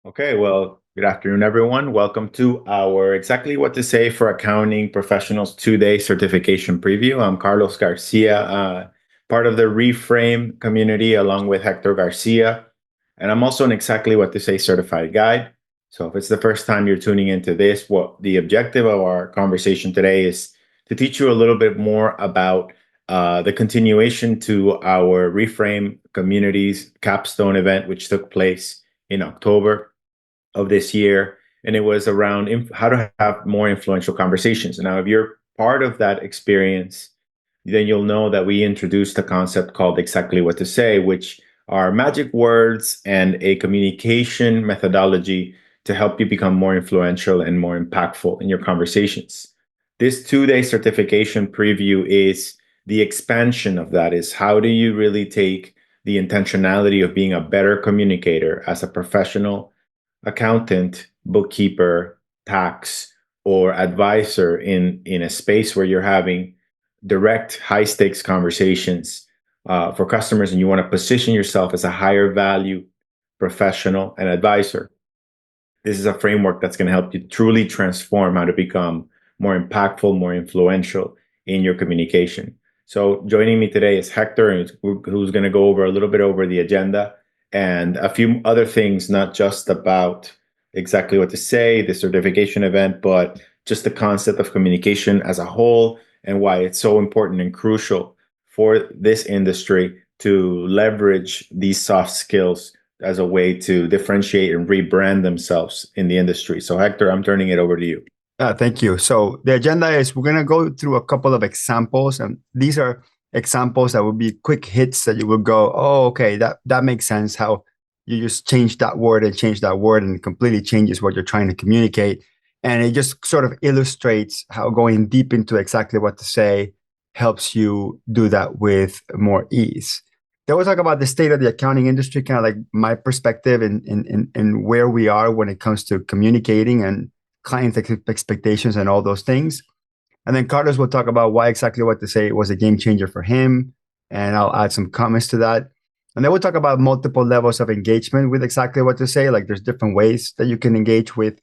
Okay, well, good afternoon, everyone. Welcome to our Exactly What to Say for Accounting Professionals 2-day certification preview. I'm Carlos Garcia, part of the Reframe community along with Hector Garcia. And I'm also an Exactly What to Say certified guide. So if it's the first time you're tuning into this, what the objective of our conversation today is to teach you a little bit more about the continuation to our Reframe community's capstone event, which took place in October of this year, and it was around how to have more influential conversations. And now, if you're part of that experience, then you'll know that we introduced a concept called Exactly What to Say, which are magic words and a communication methodology to help you become more influential and more impactful in your conversations. This 2-day certification preview is the expansion of that. Is how do you really take the intentionality of being a better communicator as a professional accountant, bookkeeper, tax, or advisor in a space where you're having direct, high stakes conversations for customers, and you want to position yourself as a higher value professional and advisor. This is a framework that's going to help you truly transform how to become more impactful, more influential in your communication. So joining me today is Hector, who's going to go over a little bit over the agenda and a few other things, not just about exactly what to say, the certification event, but just the concept of communication as a whole and why it's so important and crucial for this industry to leverage these soft skills as a way to differentiate and rebrand themselves in the industry. So, Hector, I'm turning it over to you. Thank you. So the agenda is we're going to go through a couple of examples, and these are examples that will be quick hits that you will go, oh, okay, that makes sense. How you just change that word and change that word, and it completely changes what you're trying to communicate. And it just sort of illustrates how going deep into exactly what to say helps you do that with more ease. Then we'll talk about the state of the accounting industry, kind of like my perspective and where we are when it comes to communicating and client expectations and all those things. And then Carlos will talk about why exactly what to say was a game changer for him. And I'll add some comments to that. And then we'll talk about multiple levels of engagement with exactly what to say. Like there's different ways that you can engage with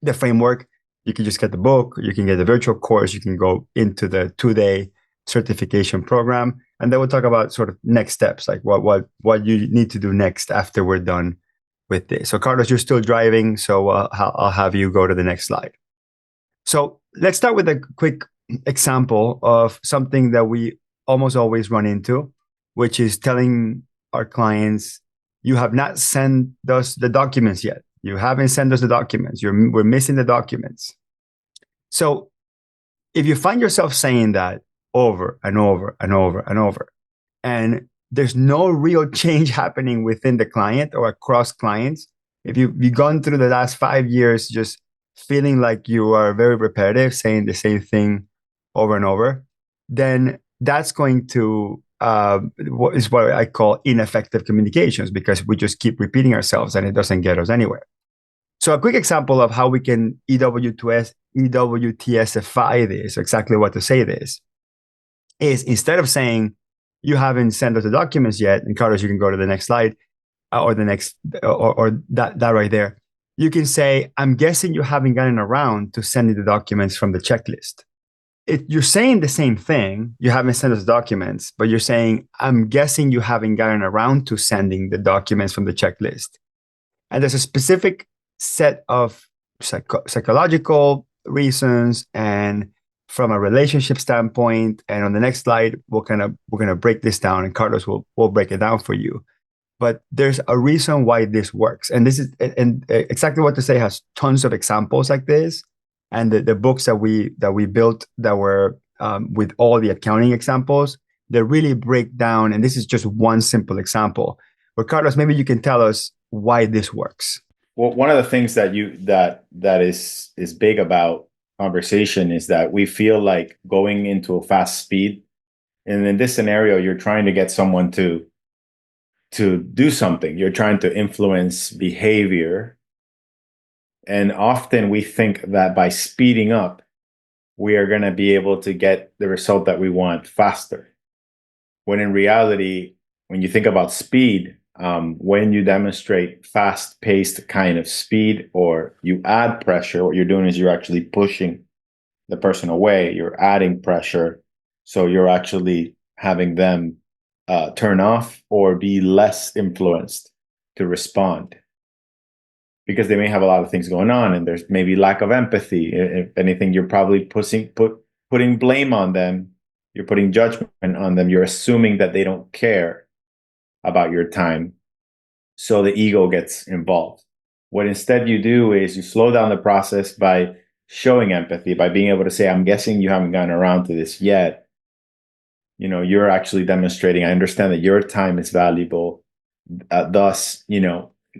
the framework. You can just get the book, you can get the virtual course, you can go into the 2-day certification program. And then we'll talk about sort of next steps, like what you need to do next after we're done with this. So Carlos, you're still driving, so I'll have you go to the next slide. So let's start with a quick example of something that we almost always run into, which is telling our clients, you have not sent us the documents yet. You haven't sent us the documents. We're missing the documents. So if you find yourself saying that over and over and over and over, and there's no real change happening within the client or across clients, if you've gone through the last 5 years just feeling like you are very repetitive, saying the same thing over and over, then that's going to what is what I call ineffective communications, because we just keep repeating ourselves and it doesn't get us anywhere. So a quick example of how we can EWTSify this, exactly what to say this, is instead of saying, you haven't sent us the documents yet, and Carlos, you can go to the next slide or the next, or that right there. You can say, I'm guessing you haven't gotten around to sending the documents from the checklist. You're saying the same thing, you haven't sent us documents, but you're saying, I'm guessing you haven't gotten around to sending the documents from the checklist. And there's a specific set of psychological reasons and from a relationship standpoint. And on the next slide, we're gonna break this down, and Carlos will break it down for you. But there's a reason why this works, and this is exactly what to say has tons of examples like this, and the books that we built that were with all the accounting examples, they really break down. And this is just one simple example. But Carlos, maybe you can tell us why this works. Well, one of the things that is big about conversation is that we feel like going into a fast speed. And in this scenario, you're trying to get someone to do something. You're trying to influence behavior. And often we think that by speeding up, we are going to be able to get the result that we want faster. When in reality, when you think about speed, When you demonstrate fast-paced kind of speed, or you add pressure, what you're doing is you're actually pushing the person away. You're adding pressure, so you're actually having them turn off or be less influenced to respond, because they may have a lot of things going on, and there's maybe lack of empathy. If anything, you're probably putting blame on them. You're putting judgment on them. You're assuming that they don't care about your time. So the ego gets involved. What instead you do is you slow down the process by showing empathy, by being able to say, I'm guessing you haven't gotten around to this yet. You're actually demonstrating, I understand that your time is valuable. Thus,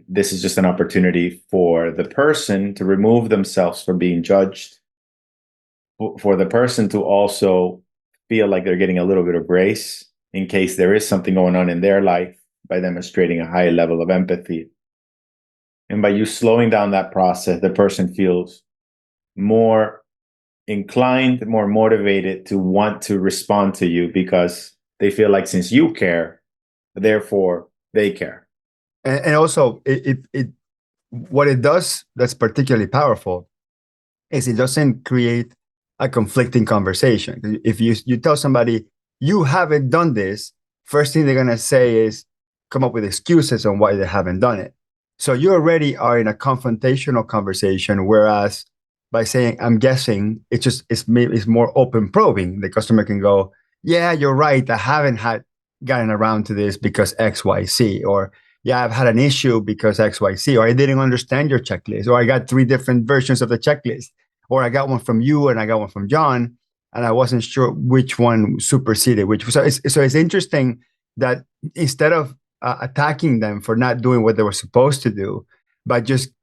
this is just an opportunity for the person to remove themselves from being judged, for the person to also feel like they're getting a little bit of grace in case there is something going on in their life, by demonstrating a high level of empathy. And by you slowing down that process, the person feels more inclined, more motivated to want to respond to you, because they feel like, since you care, therefore they care. And also, what it does that's particularly powerful is it doesn't create a conflicting conversation. If you tell somebody you haven't done this, first thing they're going to say is come up with excuses on why they haven't done it. So you already are in a confrontational conversation, whereas by saying I'm guessing, it's more open probing. The customer can go, yeah, you're right, I haven't gotten around to this because XYZ, or yeah, I've had an issue because XYZ, or I didn't understand your checklist, or I got 3 different versions of the checklist, or I got one from you and I got one from John, and I wasn't sure which one superseded which. So it's interesting that instead of attacking them for not doing what they were supposed to do, by just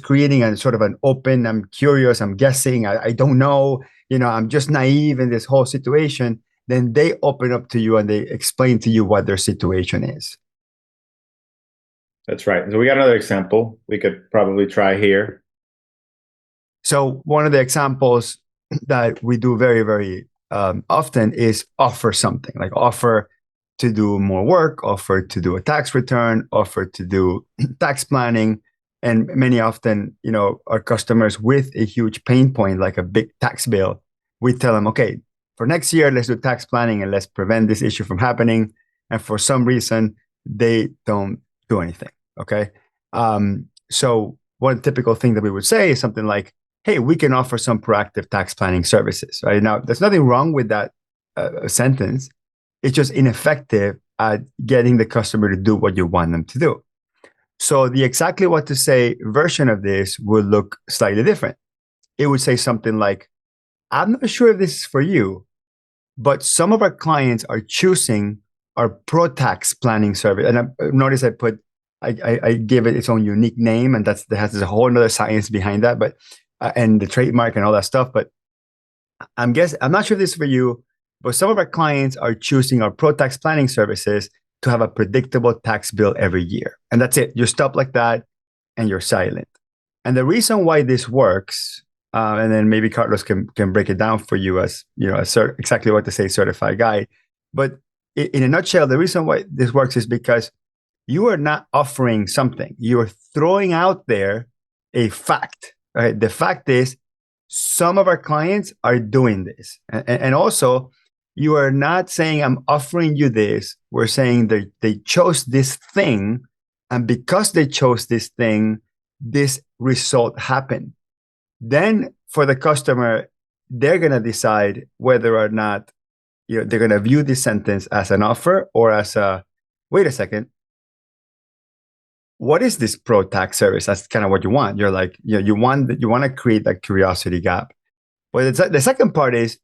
creating a sort of an open, I'm curious, I'm guessing, I don't know, I'm just naive in this whole situation, then they open up to you and they explain to you what their situation is. That's right. So we got another example we could probably try here. So one of the examples that we do very, very often is offer something, like offer to do more work, offer to do a tax return, offer to do tax planning. And many often, our customers with a huge pain point, like a big tax bill, we tell them, okay, for next year, let's do tax planning and let's prevent this issue from happening. And for some reason, they don't do anything. Okay. So one typical thing that we would say is something like, hey, we can offer some proactive tax planning services. Right now, there's nothing wrong with that sentence. It's just ineffective at getting the customer to do what you want them to do. So the exactly what to say version of this would look slightly different. It would say something like, I'm not sure if this is for you, but some of our clients are choosing our pro tax planning service. And notice I give it its own unique name, and that has a whole other science behind that, but and the trademark and all that stuff. But I'm not sure if this is for you, but some of our clients are choosing our pro tax planning services to have a predictable tax bill every year. And that's it. You stop like that and you're silent. And the reason why this works, and then maybe Carlos can break it down for you as, exactly what to say certified guy. But in a nutshell, the reason why this works is because you are not offering something. You are throwing out there a fact. Right? The fact is, some of our clients are doing this. And also, you are not saying, I'm offering you this. We're saying that they chose this thing. And because they chose this thing, this result happened. Then for the customer, they're going to decide whether or not they're going to view this sentence as an offer or as wait a second, what is this pro tax service? That's kind of what you want. You're like, you want to create that curiosity gap. But the second part is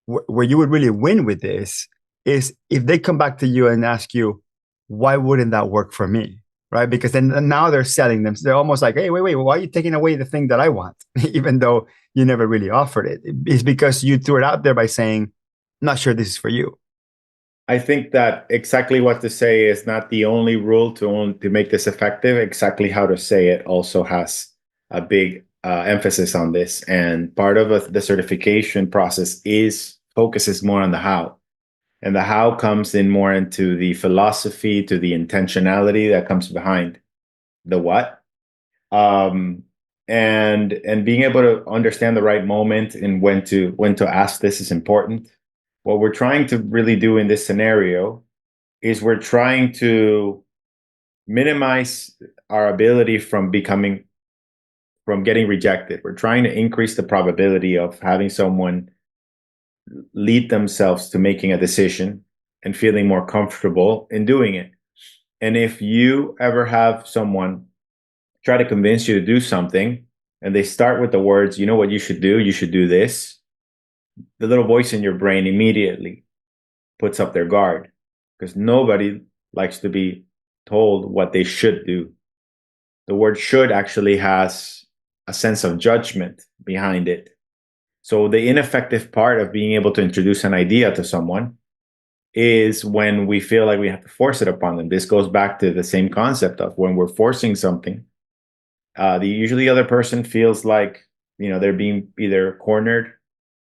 where you would really win with this is if they come back to you and ask you, why wouldn't that work for me? Right? Because then now they're selling them. So they're almost like, hey, wait, why are you taking away the thing that I want? Even though you never really offered it. It's because you threw it out there by saying, not sure this is for you. I think that exactly what to say is not the only rule to make this effective. Exactly how to say it also has a big emphasis on this. And part of the certification process focuses more on the how. And the how comes in more into the philosophy, to the intentionality that comes behind the what. And being able to understand the right moment and when to ask this is important. What we're trying to really do in this scenario is we're trying to minimize our ability from getting rejected. We're trying to increase the probability of having someone lead themselves to making a decision and feeling more comfortable in doing it. And if you ever have someone try to convince you to do something and they start with the words, you know what you should do? You should do this. The little voice in your brain immediately puts up their guard because nobody likes to be told what they should do. The word should actually has a sense of judgment behind it. So the ineffective part of being able to introduce an idea to someone is when we feel like we have to force it upon them. This goes back to the same concept of when we're forcing something. Usually the other person feels like, they're being either cornered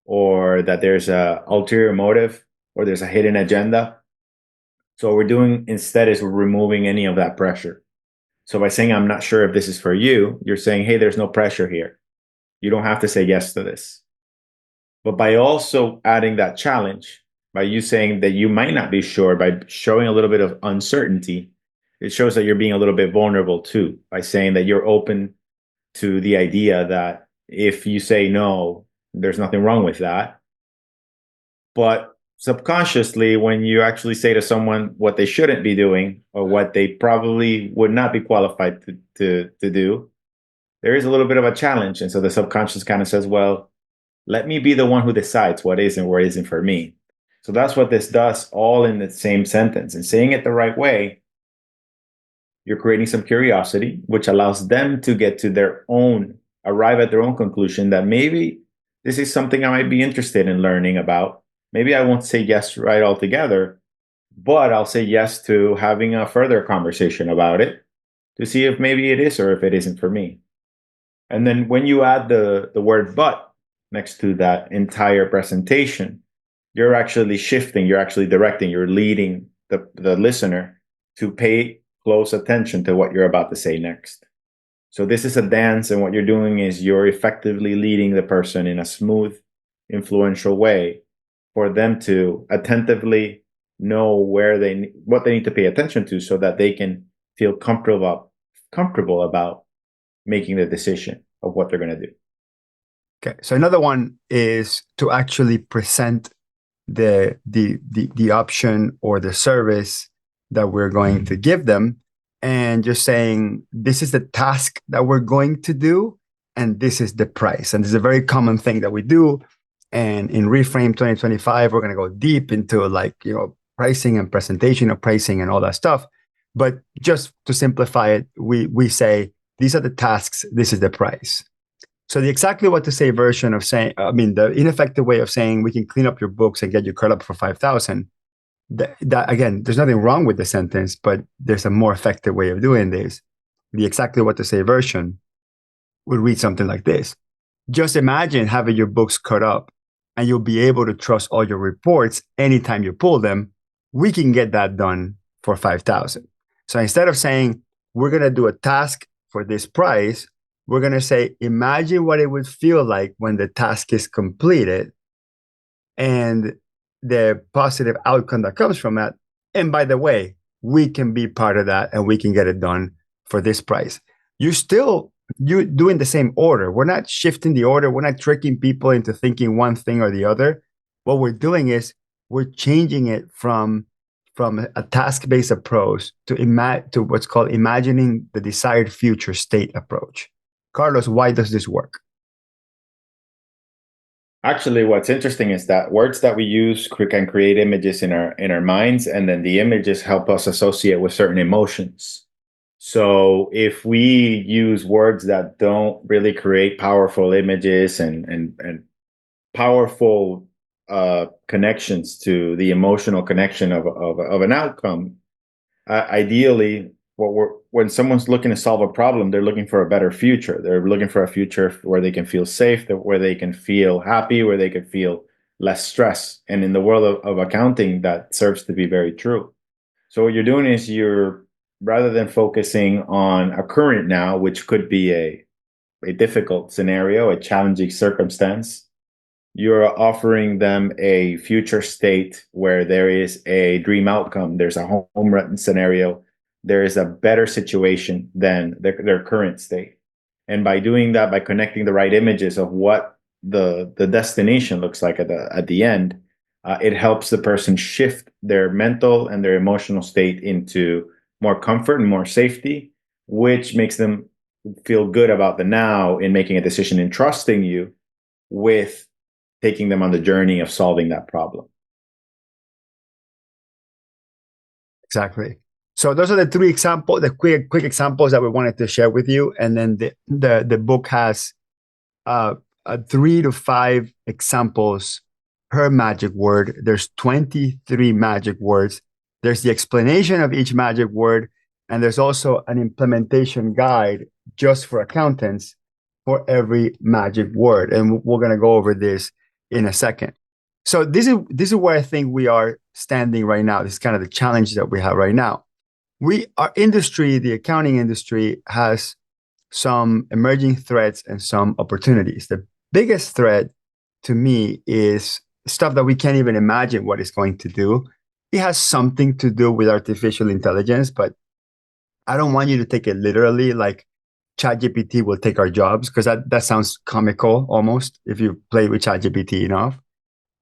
or that there's a ulterior motive or there's a hidden agenda. So what we're doing instead is we're removing any of that pressure. So by saying, I'm not sure if this is for you, you're saying, hey, there's no pressure here. You don't have to say yes to this. But by also adding that challenge, by you saying that you might not be sure, by showing a little bit of uncertainty, it shows that you're being a little bit vulnerable too, by saying that you're open to the idea that if you say no, there's nothing wrong with that. But subconsciously, when you actually say to someone what they shouldn't be doing or what they probably would not be qualified to do, there is a little bit of a challenge. And so the subconscious kind of says, well, let me be the one who decides what is and what isn't for me. So that's what this does, all in the same sentence. And saying it the right way, you're creating some curiosity, which allows them to arrive at their own conclusion that maybe this is something I might be interested in learning about. Maybe I won't say yes right altogether, but I'll say yes to having a further conversation about it to see if maybe it is or if it isn't for me. And then when you add the word but next to that entire presentation, you're actually shifting, you're actually directing, you're leading the listener to pay close attention to what you're about to say next. So this is a dance, and what you're doing is you're effectively leading the person in a smooth, influential way for them to attentively know what they need to pay attention to so that they can feel comfortable about making the decision of what they're going to do. Okay, so another one is to actually present the option or the service that we're going to give them, and just saying, this is the task that we're going to do, and this is the price. And this is a very common thing that we do. And in Reframe 2025, we're going to go deep into pricing and presentation of pricing and all that stuff. But just to simplify it, we say, these are the tasks, this is the price. So the exactly what to say version of saying, the ineffective way of saying we can clean up your books and get you caught up for 5,000. That again, there's nothing wrong with the sentence, but there's a more effective way of doing this. The exactly what to say version would read something like this. Just imagine having your books cut up and you'll be able to trust all your reports anytime you pull them. We can get that done for 5,000. So instead of saying we're going to do a task for this price, we're going to say, imagine what it would feel like when the task is completed and the positive outcome that comes from that. And by the way, we can be part of that and we can get it done for this price. You're doing the same order. We're not shifting the order. We're not tricking people into thinking one thing or the other. What we're doing is we're changing it from a task-based approach to what's called imagining the desired future state approach. Carlos, why does this work? Actually, what's interesting is that words that we use can create images in our minds, and then the images help us associate with certain emotions. So if we use words that don't really create powerful images and powerful connections to the emotional connection of an outcome, ideally, when someone's looking to solve a problem, they're looking for a better future. They're looking for a future where they can feel safe, where they can feel happy, where they can feel less stress. And in the world of accounting, that serves to be very true. So what you're doing is rather than focusing on a current now, which could be a difficult scenario, a challenging circumstance, you're offering them a future state where there is a dream outcome. There's a home run scenario. There is a better situation than their current state. And by doing that, by connecting the right images of what the destination looks like at the end, it helps the person shift their mental and their emotional state into more comfort and more safety, which makes them feel good about the now in making a decision and trusting you with taking them on the journey of solving that problem. Exactly. So those are the three examples, the quick examples that we wanted to share with you. And then the book has 3 to 5 examples per magic word. There's 23 magic words. There's the explanation of each magic word, and there's also an implementation guide just for accountants for every magic word. And we're going to go over this in a second. So this is where I think we are standing right now. This is kind of the challenge that we have right now. Our industry, the accounting industry, has some emerging threats and some opportunities. The biggest threat to me is stuff that we can't even imagine what it's going to do. It has something to do with artificial intelligence, but I don't want you to take it literally, like ChatGPT will take our jobs, because that sounds comical almost if you play with ChatGPT enough.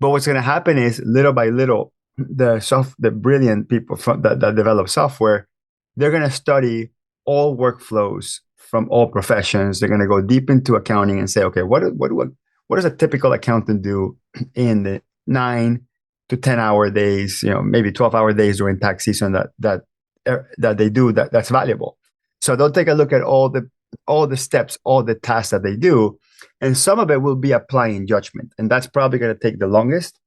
But what's going to happen is little by little, the brilliant people that develop software, they're going to study all workflows from all professions. They're going to go deep into accounting and say, okay, what does a typical accountant do in the 9 to 10-hour days, maybe 12-hour days during tax season that they do that's valuable. So they'll take a look at all the steps, all the tasks that they do, and some of it will be applying judgment, and that's probably going to take the longest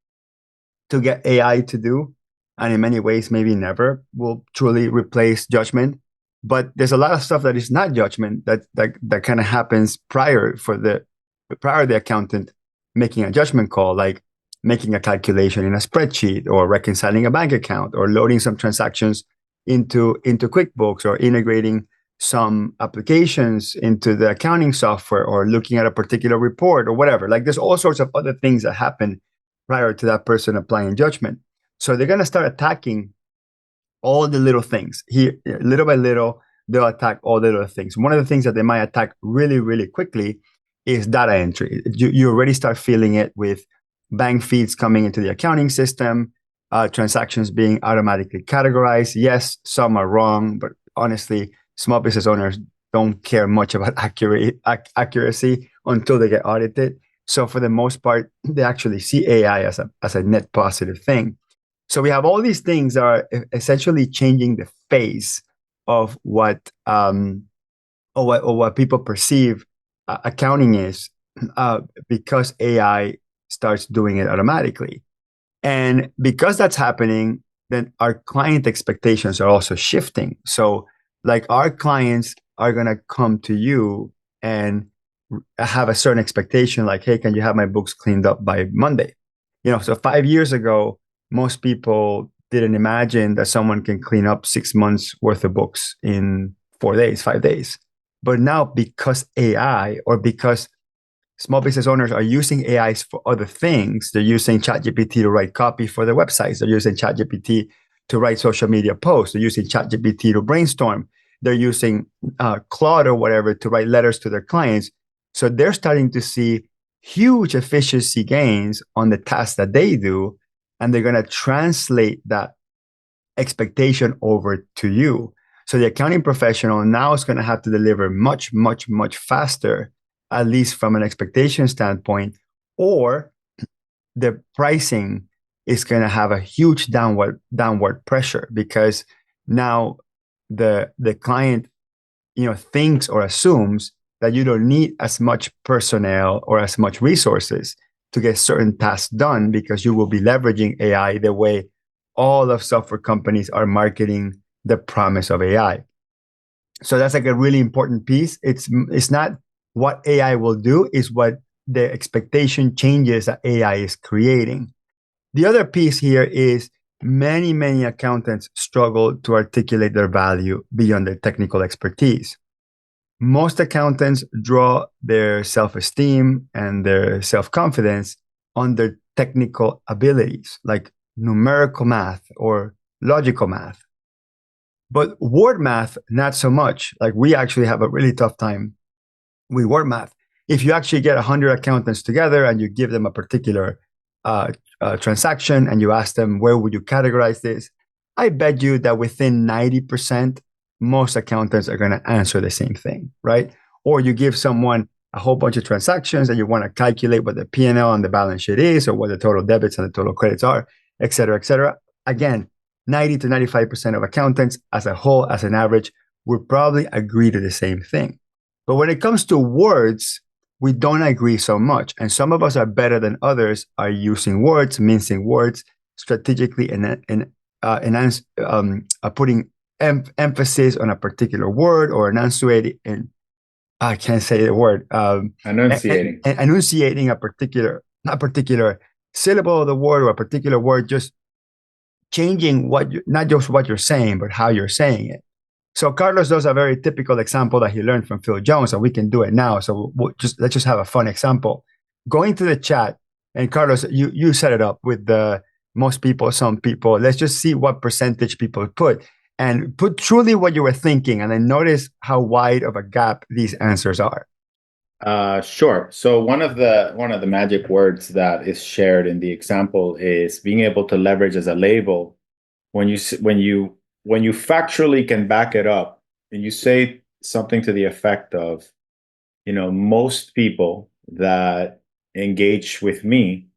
to get AI to do, and in many ways maybe never will truly replace judgment. But there's a lot of stuff that is not judgment that kind of happens prior the accountant making a judgment call, like making a calculation in a spreadsheet, or reconciling a bank account, or loading some transactions into QuickBooks, or integrating some applications into the accounting software, or looking at a particular report, or whatever. Like there's all sorts of other things that happen prior to that person applying judgment. So they're going to start attacking all the little things. Here, little by little, they'll attack all the little things. One of the things that they might attack really, really quickly is data entry. You already start feeling it with bank feeds coming into the accounting system, transactions being automatically categorized. Yes, some are wrong, but honestly, small business owners don't care much about accuracy until they get audited. So for the most part, they actually see AI as a net positive thing. So we have all these things that are essentially changing the face of what people perceive accounting is, because AI starts doing it automatically. And because that's happening, then our client expectations are also shifting. So like our clients are going to come to you and have a certain expectation, like, hey, can you have my books cleaned up by Monday? So 5 years ago, most people didn't imagine that someone can clean up 6 months worth of books in 4 days, 5 days. But now, because AI, or because small business owners are using AIs for other things, they're using ChatGPT to write copy for their websites. They're using ChatGPT to write social media posts. They're using ChatGPT to brainstorm. They're using Claude or whatever to write letters to their clients. So they're starting to see huge efficiency gains on the tasks that they do, and they're going to translate that expectation over to you. So the accounting professional now is going to have to deliver much, much, much faster, at least from an expectation standpoint, or the pricing is going to have a huge downward pressure, because now the client thinks or assumes that you don't need as much personnel or as much resources to get certain tasks done, because you will be leveraging AI the way all of software companies are marketing the promise of AI. So that's like a really important piece. It's not what AI will do, is what the expectation changes that AI is creating. The other piece here is many accountants struggle to articulate their value beyond their technical expertise. Most accountants draw their self-esteem and their self-confidence on their technical abilities, like numerical math or logical math. But word math, not so much. Like we actually have a really tough time with word math. If you actually get 100 accountants together and you give them a particular transaction and you ask them, where would you categorize this? I bet you that within 90%, most accountants are going to answer the same thing, right? Or you give someone a whole bunch of transactions and you want to calculate what the P&L on the balance sheet is or what the total debits and the total credits are, et cetera, et cetera. Again, 90 to 95% of accountants as a whole, as an average, would probably agree to the same thing. But when it comes to words, we don't agree so much. And some of us are better than others are using words, mincing words strategically and putting emphasis on a particular word or enunciating, and I can't say the word, enunciating a particular syllable of the word or a particular word, just changing not just what you're saying, but how you're saying it. So Carlos does a very typical example that he learned from Phil Jones, and we can do it now. So let's just have a fun example. Going to the chat, and Carlos, you set it up with the most people, some people. Let's just see what percentage people put, and put truly what you were thinking, and then notice how wide of a gap these answers are. Sure. So one of the magic words that is shared in the example is being able to leverage as a label when you factually can back it up and you say something to the effect of, most people that engage with me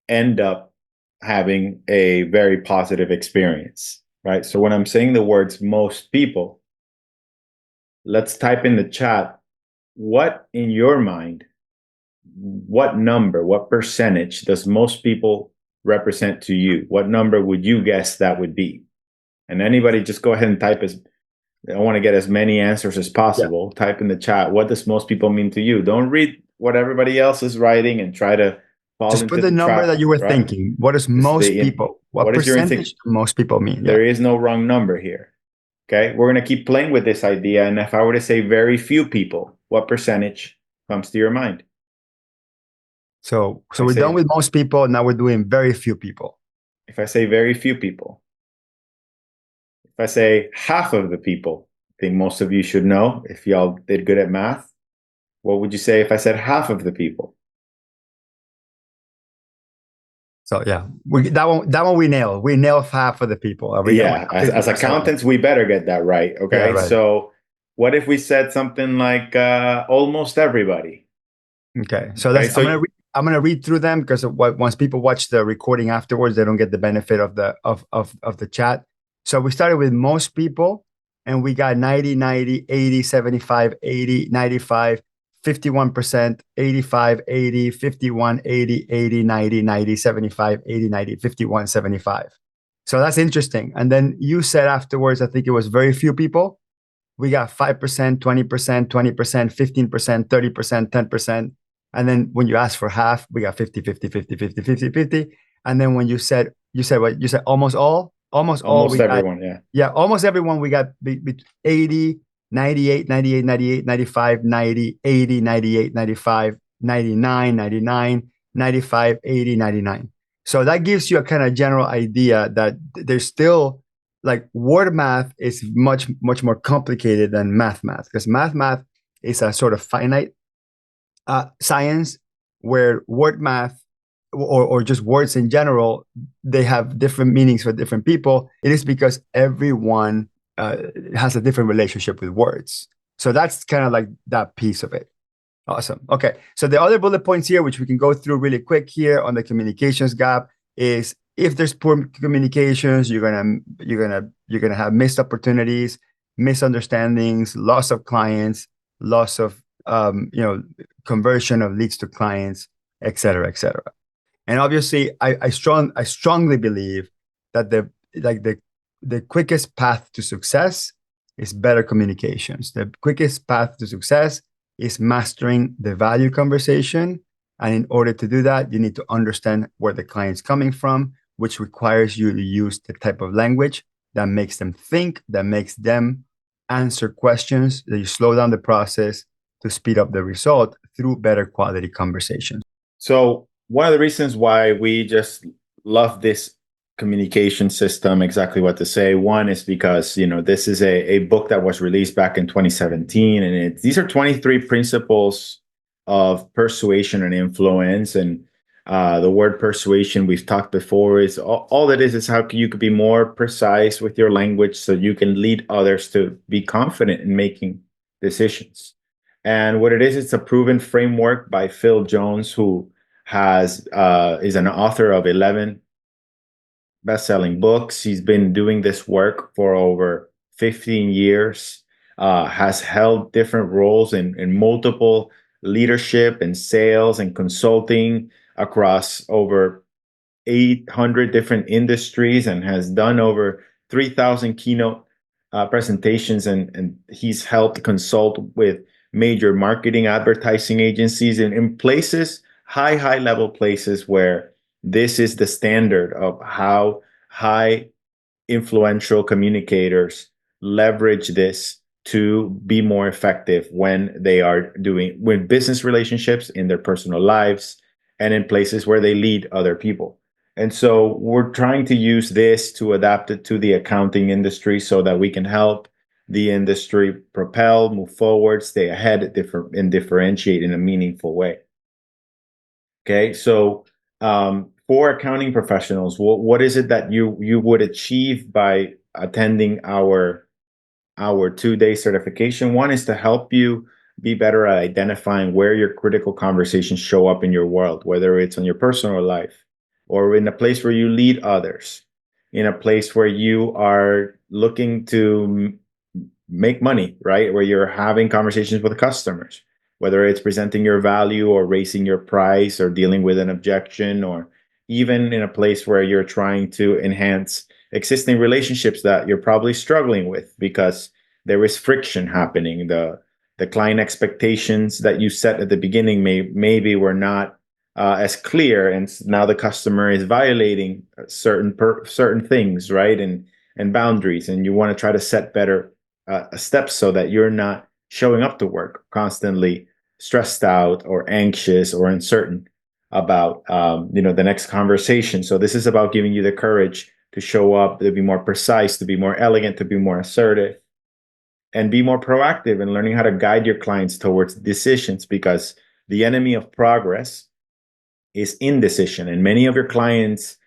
end up having a very positive experience, right? So when I'm saying the words most people, let's type in the chat, what in your mind, what number, what percentage does most people represent to you? What number would you guess that would be? And anybody just go ahead and type I want to get as many answers as possible. Yeah. Type in the chat, what does most people mean to you? Don't read what everybody else is writing and try to fall just into put the number trap, that you were thinking. What does most people, what percentage do most people mean? There is no wrong number here. Okay, we're going to keep playing with this idea. And if I were to say very few people, what percentage comes to your mind? So we're done with most people. Now we're doing very few people. If I say very few people, if I say half of the people, I think most of you should know if y'all did good at math. What would you say if I said half of the people? So yeah, that one we nailed. We nailed half of the people. As accountants, we better get that right. Okay, yeah, right. So what if we said something like almost everybody? Okay, so that's I'm gonna read through them because once people watch the recording afterwards, they don't get the benefit of the chat. So we started with most people, and we got 90, 90, 80, 75, 80, 95. 51%, 85, 80, 51, 80, 80, 90, 90, 75, 80, 90, 51, 75. So that's interesting. And then you said afterwards, I think it was very few people. We got 5%, 20%, 20%, 15%, 30%, 10%. And then when you asked for half, we got 50, 50, 50, 50, 50, 50. And then when you said what? You said almost all? Almost everyone, yeah. Yeah, almost everyone we got 80, 98, 98, 98, 95, 90, 80, 98, 95, 99, 99, 95, 80, 99. So that gives you a kind of general idea that there's still like word math is much more complicated than math because math is a sort of finite science, where word math or just words in general, they have different meanings for different people. It is because everyone has a different relationship with words. So that's kind of like that piece of it. Awesome. Okay. So the other bullet points here, which we can go through really quick here on the communications gap, is if there's poor communications, you're gonna have missed opportunities, misunderstandings, loss of clients, loss of conversion of leads to clients, et cetera, et cetera. And obviously, I strongly believe that the quickest path to success is better communications. The quickest path to success is mastering the value conversation. And in order to do that, you need to understand where the client's coming from, which requires you to use the type of language that makes them think, that makes them answer questions, that you slow down the process to speed up the result through better quality conversations. So one of the reasons why we just love this communication system, exactly what to say, one is because, this is a book that was released back in 2017, and these are 23 principles of persuasion and influence. And the word persuasion, we've talked before, is all that is how you could be more precise with your language so you can lead others to be confident in making decisions. And what it is, it's a proven framework by Phil Jones, who is an author of 11 best-selling books. He's been doing this work for over 15 years, has held different roles in multiple leadership and sales and consulting across over 800 different industries, and has done over 3,000 keynote presentations. And he's helped consult with major marketing advertising agencies in places, high level places where this is the standard of how high influential communicators leverage this to be more effective when they are doing with business relationships, in their personal lives, and in places where they lead other people. And so we're trying to use this to adapt it to the accounting industry so that we can help the industry propel, move forward, stay ahead, and differentiate in a meaningful way. Okay, so for accounting professionals, what is it that you would achieve by attending our 2-day certification? One is to help you be better at identifying where your critical conversations show up in your world, whether it's on your personal life or in a place where you lead others, in a place where you are looking to make money, right? Where you're having conversations with customers, whether it's presenting your value or raising your price or dealing with an objection, or even in a place where you're trying to enhance existing relationships that you're probably struggling with because there is friction happening. The client expectations that you set at the beginning maybe were not as clear, and now the customer is violating certain things, right? And boundaries, and you want to try to set better steps so that you're not showing up to work constantly stressed out or anxious or uncertain about the next conversation. So this is about giving you the courage to show up, to be more precise, to be more elegant, to be more assertive, and be more proactive in learning how to guide your clients towards decisions, because the enemy of progress is indecision. And many of your clients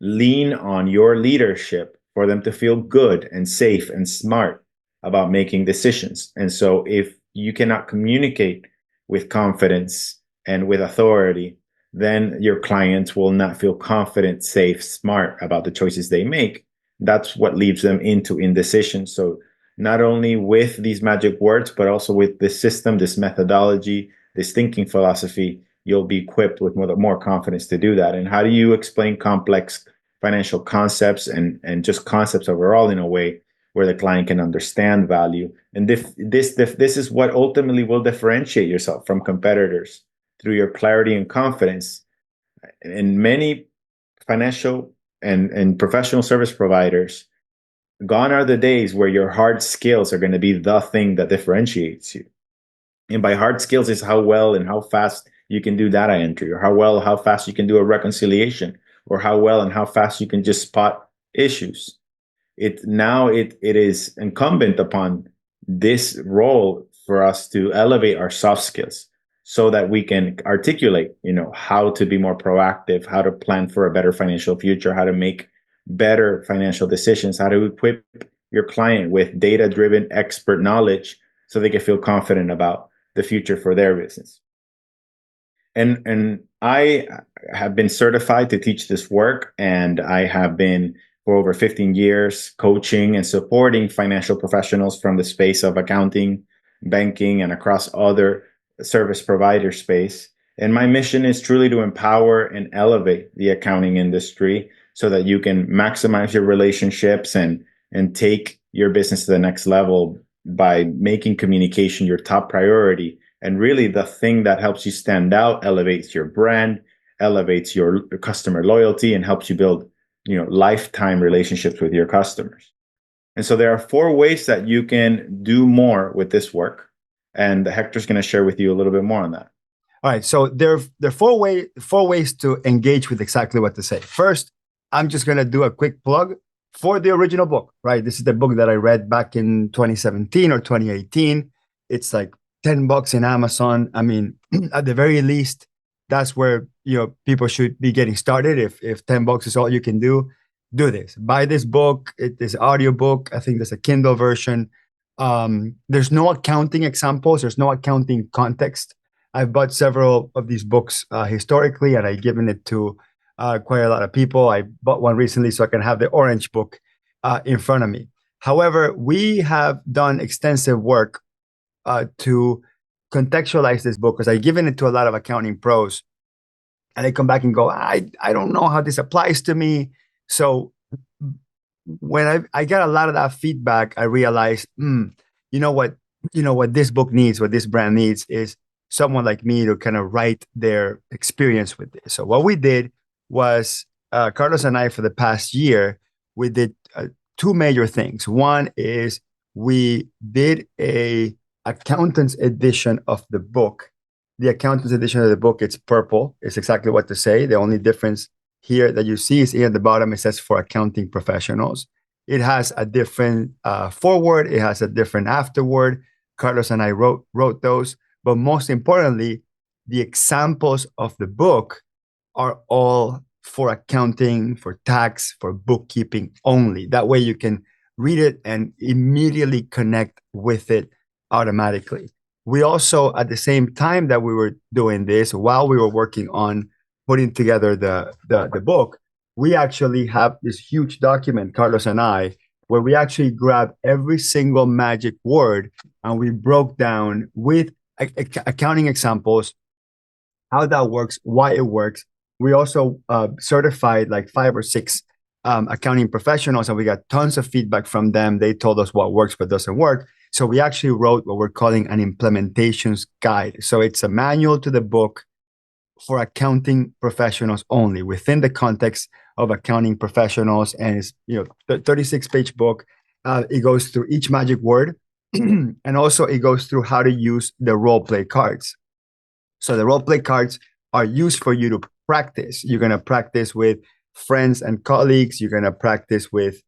lean on your leadership for them to feel good and safe and smart about making decisions. And so if you cannot communicate with confidence and with authority, then your clients will not feel confident, safe, smart about the choices they make. That's what leads them into indecision. So not only with these magic words, but also with this system, this methodology, this thinking philosophy, you'll be equipped with more confidence to do that. And how do you explain complex financial concepts and just concepts overall in a way where the client can understand value? And this is what ultimately will differentiate yourself from competitors, through your clarity and confidence. And many financial and professional service providers, gone are the days where your hard skills are going to be the thing that differentiates you. And by hard skills is how well and how fast you can do data entry, or how fast you can do a reconciliation, or how well and how fast you can just spot issues. It is incumbent upon this role for us to elevate our soft skills so that we can articulate, how to be more proactive, how to plan for a better financial future, how to make better financial decisions, how to equip your client with data-driven expert knowledge so they can feel confident about the future for their business. And I have been certified to teach this work, and I have been for over 15 years coaching and supporting financial professionals from the space of accounting, banking, and across other service provider space. And my mission is truly to empower and elevate the accounting industry so that you can maximize your relationships and take your business to the next level by making communication your top priority And really the thing that helps you stand out, elevates your brand, elevates your customer loyalty, and helps you build, lifetime relationships with your customers. And so there are 4 ways that you can do more with this work. And Hector's going to share with you a little bit more on that. All right. So there are four ways to engage with exactly what to say. First, I'm just going to do a quick plug for the original book, right? This is the book that I read back in 2017 or 2018. It's like $10 in Amazon. I mean, at the very least, that's where people should be getting started. If $10 is all you can do this. Buy this book. It is an audiobook. I think there's a Kindle version. There's no accounting examples. There's no accounting context. I've bought several of these books historically, and I've given it to quite a lot of people. I bought one recently so I can have the orange book in front of me. However, we have done extensive work to contextualize this book because I've given it to a lot of accounting pros, and they come back and go, I don't know how this applies to me. So when I got a lot of that feedback, I realized, you know what this book needs, what this brand needs is someone like me to kind of write their experience with this. So what we did was, Carlos and I, for the past year, we did 2 major things. One is we did a accountant's edition of the book. The accountant's edition of the book, it's purple. It's exactly what to say. The only difference here that you see is here at the bottom, it says for accounting professionals. It has a different foreword. It has a different afterword. Carlos and I wrote those. But most importantly, the examples of the book are all for accounting, for tax, for bookkeeping only. That way you can read it and immediately connect with it automatically. We also, at the same time that we were doing this, while we were working on putting together the book, we actually have this huge document, Carlos and I, where we actually grabbed every single magic word and we broke down with accounting examples how that works, why it works. We also certified like 5 or 6 accounting professionals, and we got tons of feedback from them. They told us what works, what doesn't work. So we actually wrote what we're calling an implementations guide. So it's a manual to the book for accounting professionals only, within the context of accounting professionals. And it's 36-page book. It goes through each magic word, and also it goes through how to use the role play cards. So the role play cards are used for you to practice. You're going to practice with friends and colleagues. You're going to practice with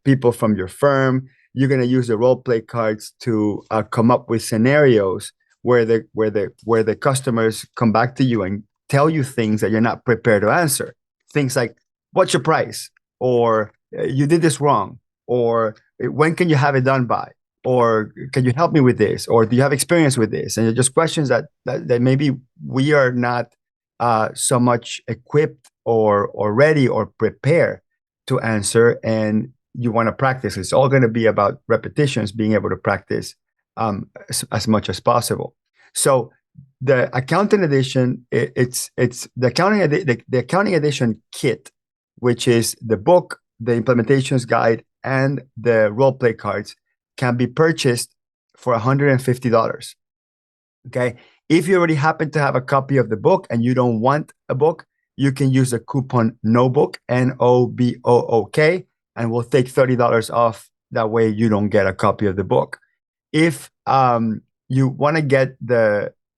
people from your firm. You're going to use the role play cards to come up with scenarios where the customers come back to you and tell you things that you're not prepared to answer. Things like, what's your price? Or you did this wrong. Or when can you have it done by? Or can you help me with this? Or do you have experience with this? And just questions that maybe we are not so much equipped or ready or prepared to answer, and you want to practice. It's all going to be about repetitions, being able to practice as much as possible. So the accounting edition, it's the accounting edition kit, which is the book, the implementations guide, and the role play cards, can be purchased for $150. Okay. If you already happen to have a copy of the book and you don't want a book, you can use the coupon NOBOOK, NOBOOK, and we'll take $30 off. That way you don't get a copy of the book. If you want to get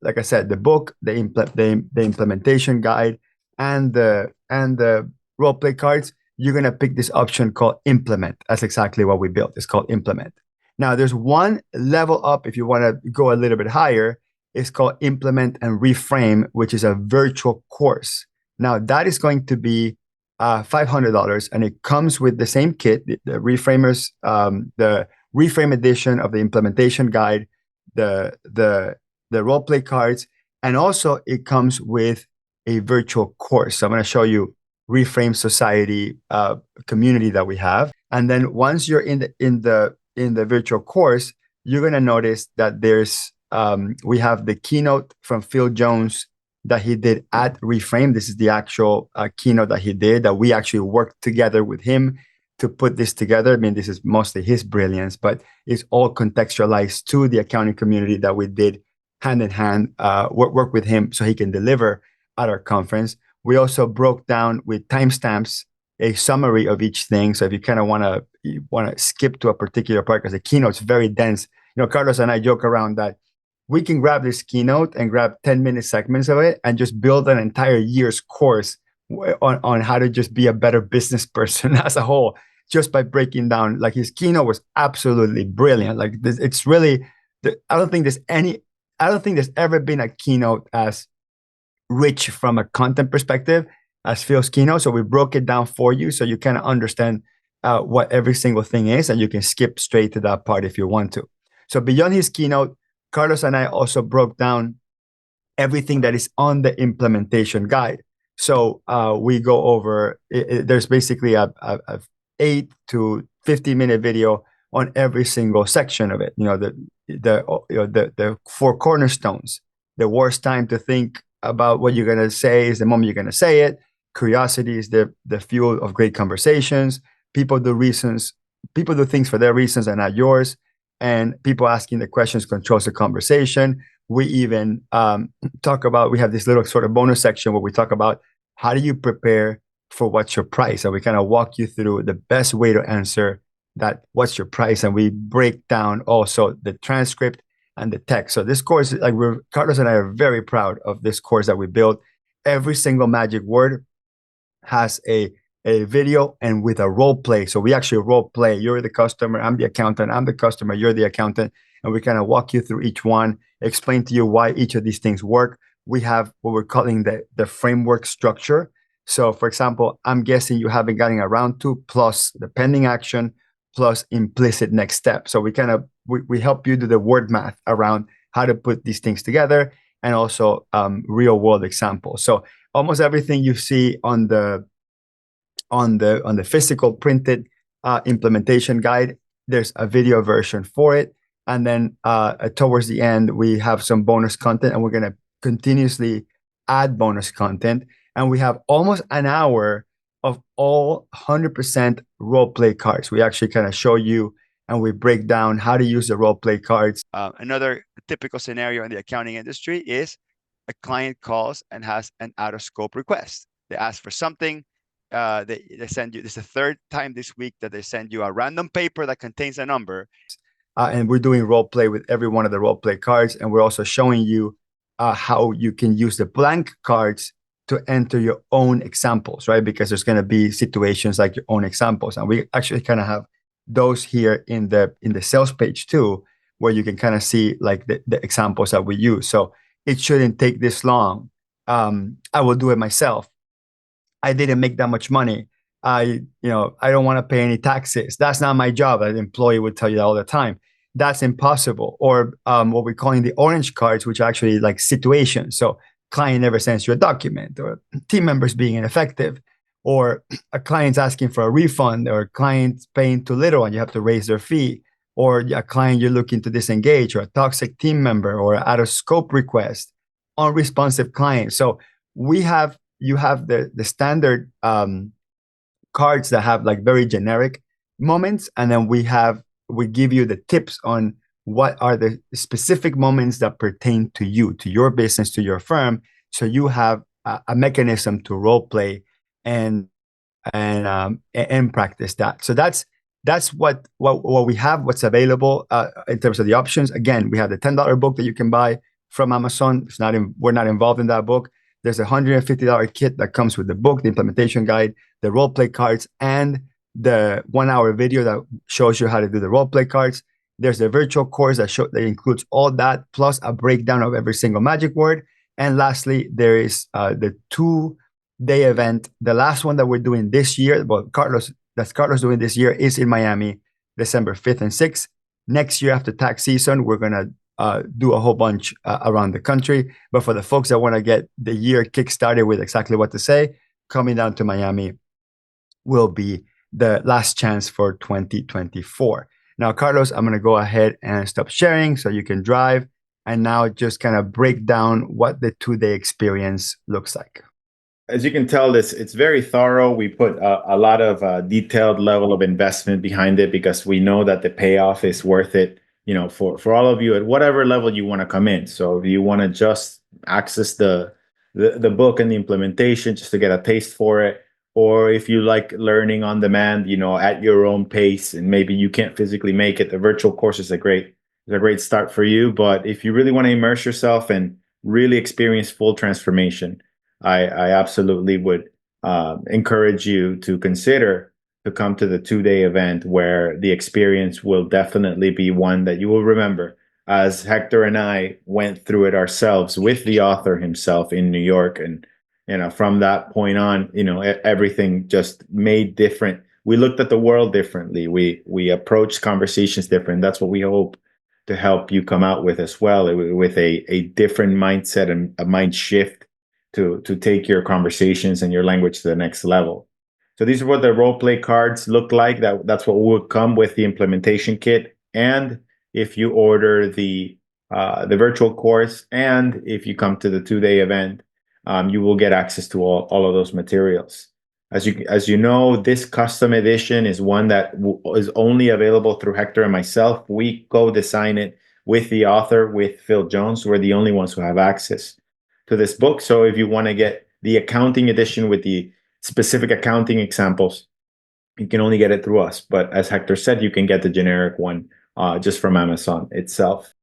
like I said, the book, the implementation guide, and the role play cards, you're going to pick this option called Implement. That's exactly what we built. It's called Implement. Now, there's one level up if you want to go a little bit higher. It's called Implement and Reframe, which is a virtual course. Now, that is going to be $500, and it comes with the same kit, the reframers, the reframe edition of the implementation guide, the role play cards, and also it comes with a virtual course. So I'm going to show you Reframe Society community that we have, and then once you're in the virtual course, you're going to notice that there's we have the keynote from Phil Jones that he did at Reframe. This is the actual keynote that he did, that we actually worked together with him to put this together. I mean, this is mostly his brilliance, but it's all contextualized to the accounting community that we did hand in hand, work with him so he can deliver at our conference. We also broke down with timestamps a summary of each thing. So if you kind of want to skip to a particular part, because the keynote's very dense, Carlos and I joke around that we can grab this keynote and grab 10-minute segments of it and just build an entire year's course on how to just be a better business person as a whole, just by breaking down. Like, his keynote was absolutely brilliant. Like, it's really, I don't think there's ever been a keynote as rich from a content perspective as Phil's keynote. So we broke it down for you so you kind of understand what every single thing is, and you can skip straight to that part if you want to. So beyond his keynote, Carlos and I also broke down everything that is on the implementation guide. So we go over, there's basically a 8 to 15-minute video on every single section of it. The 4 cornerstones. The worst time to think about what you're going to say is the moment you're going to say it. Curiosity is the fuel of great conversations. People do things for their reasons and not yours. And people asking the questions controls the conversation. We even talk about, we have this little sort of bonus section where we talk about how do you prepare for what's your price? And we kind of walk you through the best way to answer that, what's your price? And we break down also the transcript and the text. So this course, like, Carlos and I are very proud of this course that we built. Every single magic word has a video and with a role play. So we actually role play. You're the customer, I'm the accountant, I'm the customer, you're the accountant. And we kind of walk you through each one, explain to you why each of these things work. We have what we're calling the framework structure. So for example, I'm guessing you haven't gotten around to, plus the pending action, plus implicit next step. So we kind of, we help you do the word math around how to put these things together, and also real world examples. So almost everything you see on the physical printed implementation guide, there's a video version for it. And then towards the end, we have some bonus content, and we're going to continuously add bonus content. And we have almost an hour of all 100% role play cards. We actually kind of show you and we break down how to use the role play cards. Another typical scenario in the accounting industry is a client calls and has an out of scope request. They ask for something. They send you, this is the 3rd time this week that they send you a random paper that contains a number. And we're doing role play with every one of the role play cards. And we're also showing you how you can use the blank cards to enter your own examples, right? Because there's going to be situations like your own examples. And we actually kind of have those here in the sales page too, where you can kind of see like the examples that we use. So it shouldn't take this long. I will do it myself. I didn't make that much money. I don't want to pay any taxes. That's not my job. An employee would tell you that all the time. That's impossible. Or what we're calling the orange cards, which are actually like situations. So client never sends you a document, or team members being ineffective, or a client's asking for a refund, or a client's paying too little and you have to raise their fee, or a client you're looking to disengage, or a toxic team member, or out of scope request, unresponsive client. So you have the standard cards that have like very generic moments, and then we give you the tips on what are the specific moments that pertain to you, to your business, to your firm, so you have a mechanism to role play and practice that. So that's what we have, what's available in terms of the options. Again, we have the $10 book that you can buy from Amazon. We're not involved in that book. There's a $150 kit that comes with the book, the implementation guide, the role play cards, and the 1-hour video that shows you how to do the role play cards. There's a virtual course that includes all that, plus a breakdown of every single magic word. And lastly, there is the 2-day event. The last one that we're doing this year, Carlos doing this year, is in Miami, December 5th and 6th. Next year, after tax season, we're going to do a whole bunch around the country. But for the folks that want to get the year kickstarted with exactly what to say, coming down to Miami will be the last chance for 2024. Now, Carlos, I'm going to go ahead and stop sharing so you can drive, and now just kind of break down what the 2-day experience looks like. as you can tell, it's very thorough. We put a lot of detailed level of investment behind it because we know that the payoff is worth it. For all of you at whatever level you want to come in. So if you want to just access the book and the implementation just to get a taste for it, or if you like learning on demand, at your own pace, and maybe you can't physically make it, the virtual course is a great start for you. But if you really want to immerse yourself and really experience full transformation, I absolutely would encourage you to consider to come to the 2-day event where the experience will definitely be one that you will remember, as Hector and I went through it ourselves with the author himself in New York. And from that point on, everything just made different. We looked at the world differently. We approached conversations different. That's what we hope to help you come out with as well, with a different mindset and a mind shift to take your conversations and your language to the next level. So these are what the role play cards look like. That's what will come with the implementation kit. And if you order the virtual course, and if you come to the 2-day event, you will get access to all of those materials. As you know, this custom edition is one that is only available through Hector and myself. We co-design it with the author, with Phil Jones. We're the only ones who have access to this book. So if you want to get the accounting edition with the specific accounting examples, you can only get it through us. But as Hector said, you can get the generic one just from Amazon itself.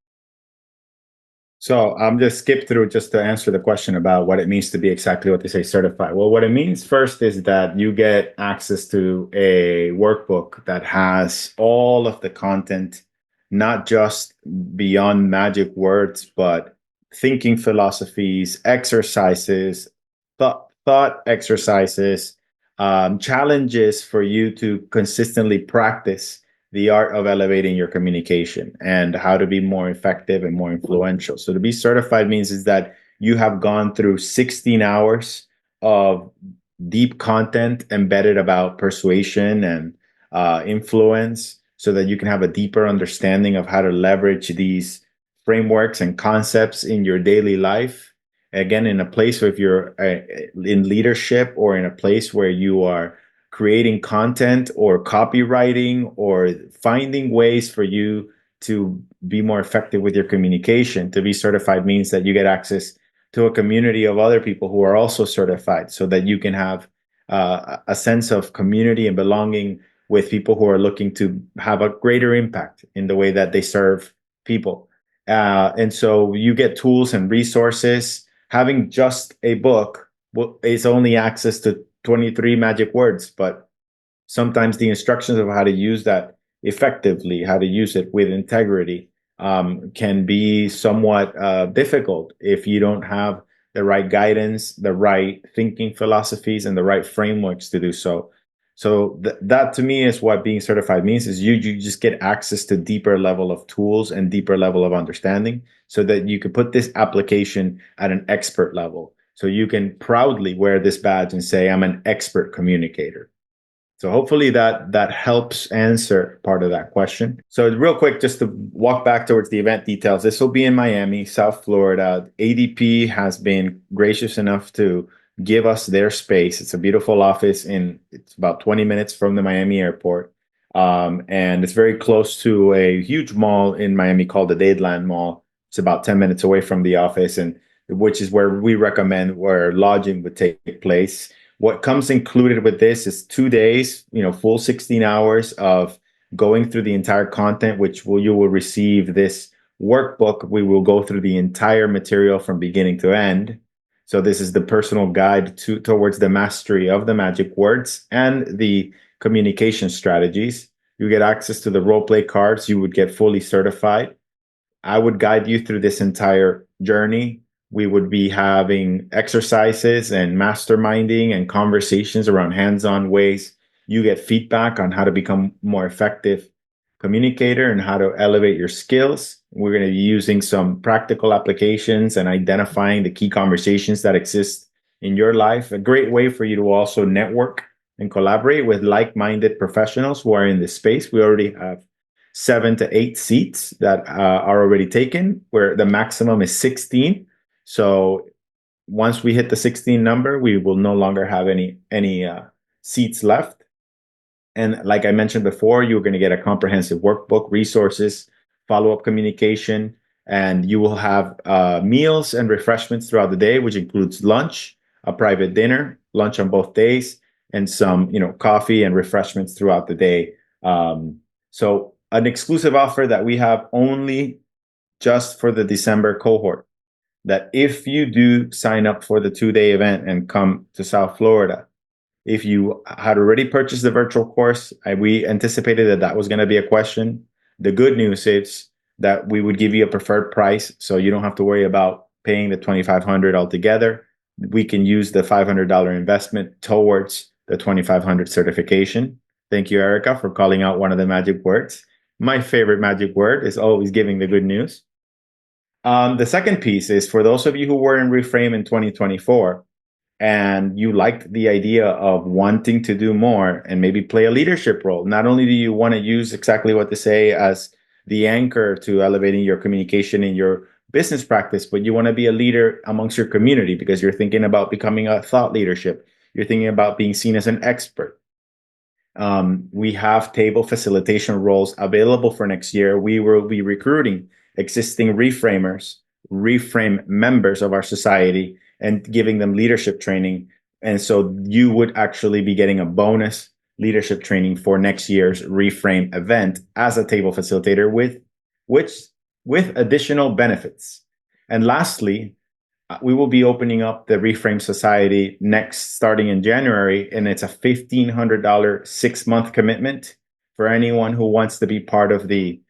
So I'm just skip through just to answer the question about what it means to be exactly what they say certified. Well, what it means first is that you get access to a workbook that has all of the content, not just beyond magic words, but thinking philosophies, exercises, thought exercises, challenges for you to consistently practice the art of elevating your communication and how to be more effective and more influential. So to be certified means is that you have gone through 16 hours of deep content embedded about persuasion and influence, so that you can have a deeper understanding of how to leverage these frameworks and concepts in your daily life. Again, in a place where if you're in leadership, or in a place where you are creating content or copywriting, or finding ways for you to be more effective with your communication. To be certified means that you get access to a community of other people who are also certified, so that you can have a sense of community and belonging with people who are looking to have a greater impact in the way that they serve people. And so you get tools and resources. Having just a book is only access to 23 magic words, but sometimes the instructions of how to use that effectively, how to use it with integrity, can be somewhat difficult if you don't have the right guidance, the right thinking philosophies, and the right frameworks to do so. So that to me is what being certified means, is you just get access to deeper level of tools and deeper level of understanding, so that you can put this application at an expert level. So you can proudly wear this badge and say, I'm an expert communicator. So hopefully that helps answer part of that question. So real quick, just to walk back towards the event details, this will be in Miami, South Florida. ADP has been gracious enough to give us their space. It's a beautiful office, and it's about 20 minutes from the Miami airport. And it's very close to a huge mall in Miami called the Dadeland Mall. It's about 10 minutes away from the office, and which is where we recommend where lodging would take place. What comes included with this is 2 days, full 16 hours of going through the entire content, you will receive this workbook. We will go through the entire material from beginning to end. So this is the personal guide towards the mastery of the magic words and the communication strategies. You get access to the role play cards. You would get fully certified. I would guide you through this entire journey. We would be having exercises and masterminding and conversations around hands-on ways. You get feedback on how to become more effective communicator and how to elevate your skills. We're going to be using some practical applications and identifying the key conversations that exist in your life. A great way for you to also network and collaborate with like-minded professionals who are in this space. We already have 7 to 8 seats that are already taken, where the maximum is 16. So once we hit the 16 number, we will no longer have any seats left. And like I mentioned before, you're going to get a comprehensive workbook, resources, follow-up communication, and you will have meals and refreshments throughout the day, which includes lunch, a private dinner, lunch on both days, and some, coffee and refreshments throughout the day. So an exclusive offer that we have only just for the December cohort, that if you do sign up for the 2-day event and come to South Florida, if you had already purchased the virtual course, we anticipated that was going to be a question. The good news is that we would give you a preferred price, so you don't have to worry about paying the $2,500 altogether. We can use the $500 investment towards the $2,500 certification. Thank you, Erica, for calling out one of the magic words. My favorite magic word is always giving the good news. The second piece is for those of you who were in Reframe in 2024, and you liked the idea of wanting to do more and maybe play a leadership role. Not only do you want to use exactly what to say as the anchor to elevating your communication in your business practice, but you want to be a leader amongst your community because you're thinking about becoming a thought leadership. You're thinking about being seen as an expert. We have table facilitation roles available for next year. We will be recruiting existing reframers, reframe members of our society, and giving them leadership training. And so you would actually be getting a bonus leadership training for next year's Reframe event as a table facilitator with additional benefits. And lastly, we will be opening up the Reframe Society starting in January, and it's a $1,500 6-month commitment for anyone who wants to be part of the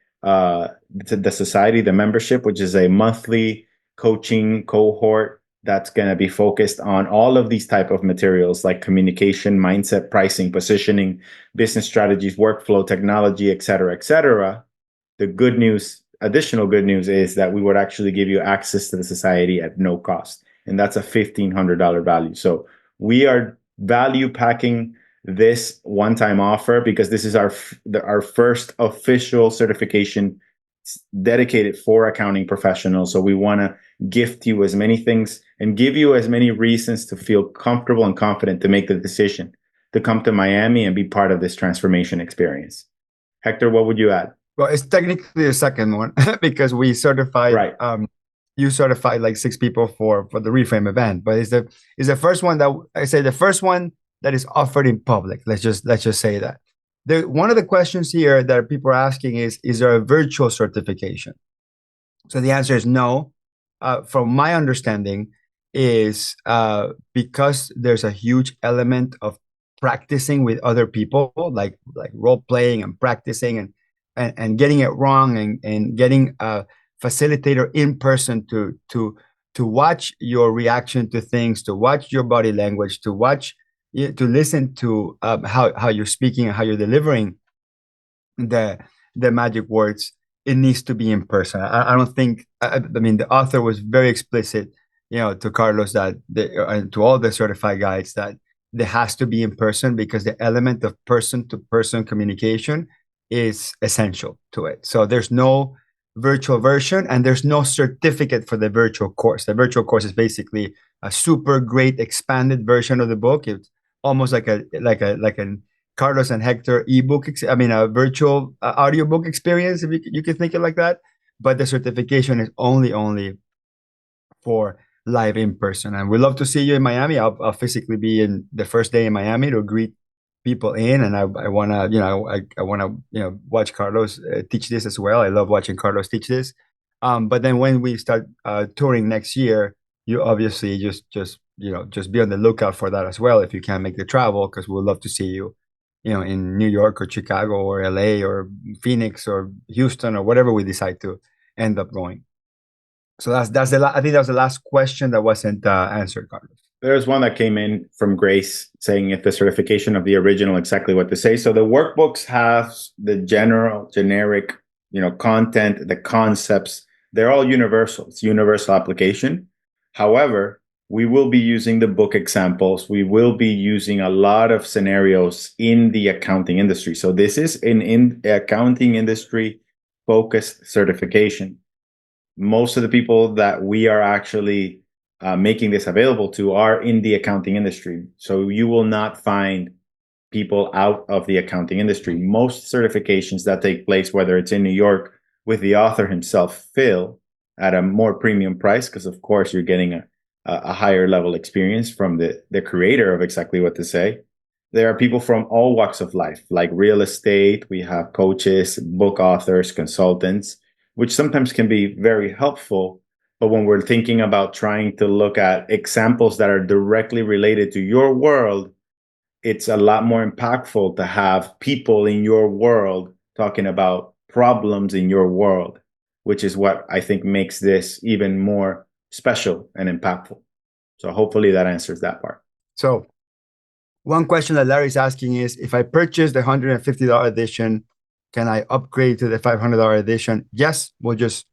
society, the membership, which is a monthly coaching cohort that's going to be focused on all of these type of materials like communication, mindset, pricing, positioning, business strategies, workflow, technology, et cetera, et cetera. The good news, additional good news, is that we would actually give you access to the society at no cost. And that's a $1,500 value. So we are value packing this one-time offer because this is our first official certification dedicated for accounting professionals. So we want to gift you as many things and give you as many reasons to feel comfortable and confident to make the decision to come to Miami and be part of this transformation experience. Hector, what would you add? Well, it's technically the second one because we certified, right. You certified like 6 people for the Reframe event, but it's the first one that I say the first one that is offered in public. Let's just say that. One of the questions here that people are asking is there a virtual certification? So the answer is no. From my understanding, is because there's a huge element of practicing with other people, like role playing and practicing and getting it wrong and getting a facilitator in person to watch your reaction to things, to watch your body language, to listen to how you're speaking and how you're delivering the magic words. It needs to be in person. I don't think. I mean, the author was very explicit, to Carlos that and to all the certified guides that there has to be in person because the element of person-to-person communication is essential to it. So there's no virtual version and there's no certificate for the virtual course. The virtual course is basically a super great expanded version of the book. It's almost like a Carlos and Hector ebook, a virtual audiobook experience, if you can think it like that. But the certification is only for live in person. And we'd love to see you in Miami. I'll physically be in the first day in Miami to greet people in. And I want to, watch Carlos teach this as well. I love watching Carlos teach this. But then when we start touring next year, you obviously just be on the lookout for that as well if you can't make the travel, because we'd love to see you in New York or Chicago or LA or Phoenix or Houston or whatever we decide to end up going. So I think that was the last question that wasn't answered, Carlos. There's one that came in from Grace saying if the certification of the original exactly what to say. So the workbooks have the generic, content, the concepts. They're all universal. It's universal application. However, we will be using the book examples. We will be using a lot of scenarios in the accounting industry. So this is in accounting industry focused certification. Most of the people that we are actually making this available to are in the accounting industry. So you will not find people out of the accounting industry. Most certifications that take place, whether it's in New York with the author himself, fail at a more premium price because, of course, you're getting a higher level experience from the creator of Exactly What to Say. There are people from all walks of life, like real estate. We have coaches, book authors, consultants, which sometimes can be very helpful. But when we're thinking about trying to look at examples that are directly related to your world, it's a lot more impactful to have people in your world talking about problems in your world, which is what I think makes this even more special and impactful. So hopefully that answers that part. So one question that Larry's asking is, if I purchase the $150 edition, can I upgrade to the $500 edition? Yes, we'll just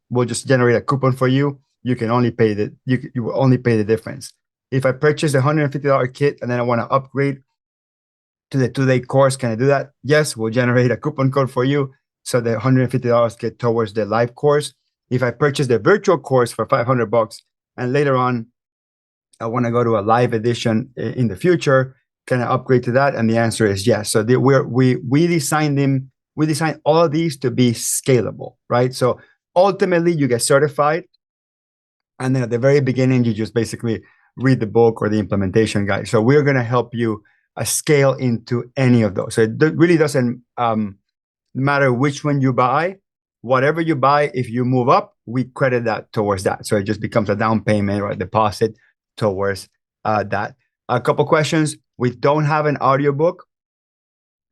generate a coupon for you. You can only pay you will only pay the difference. If I purchase the $150 kit and then I want to upgrade to the 2-day course, can I do that? Yes, we'll generate a coupon code for you. So the $150 get towards the live course. If I purchase the virtual course for $500 and later on I want to go to a live edition in the future, can I upgrade to that? And the answer is yes. So we designed all of these to be scalable, right? So ultimately you get certified. And then at the very beginning, you just basically read the book or the implementation guide. So we're going to help you scale into any of those. So it really doesn't matter which one you buy. Whatever you buy, if you move up, we credit that towards that. So it just becomes a down payment or a deposit towards that. A couple questions. We don't have an audiobook.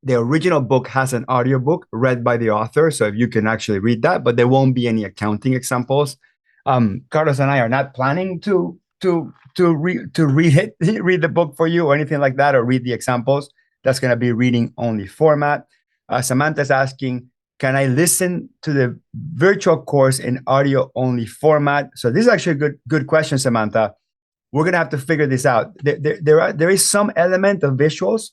The original book has an audiobook read by the author. So you can actually read that, but there won't be any accounting examples. Carlos and I are not planning to read the book for you or anything like that, or read the examples. That's going to be reading only format. Samantha's asking, can I listen to the virtual course in audio only format? So this is actually a good question, Samantha. We're going to have to figure this out. There is some element of visuals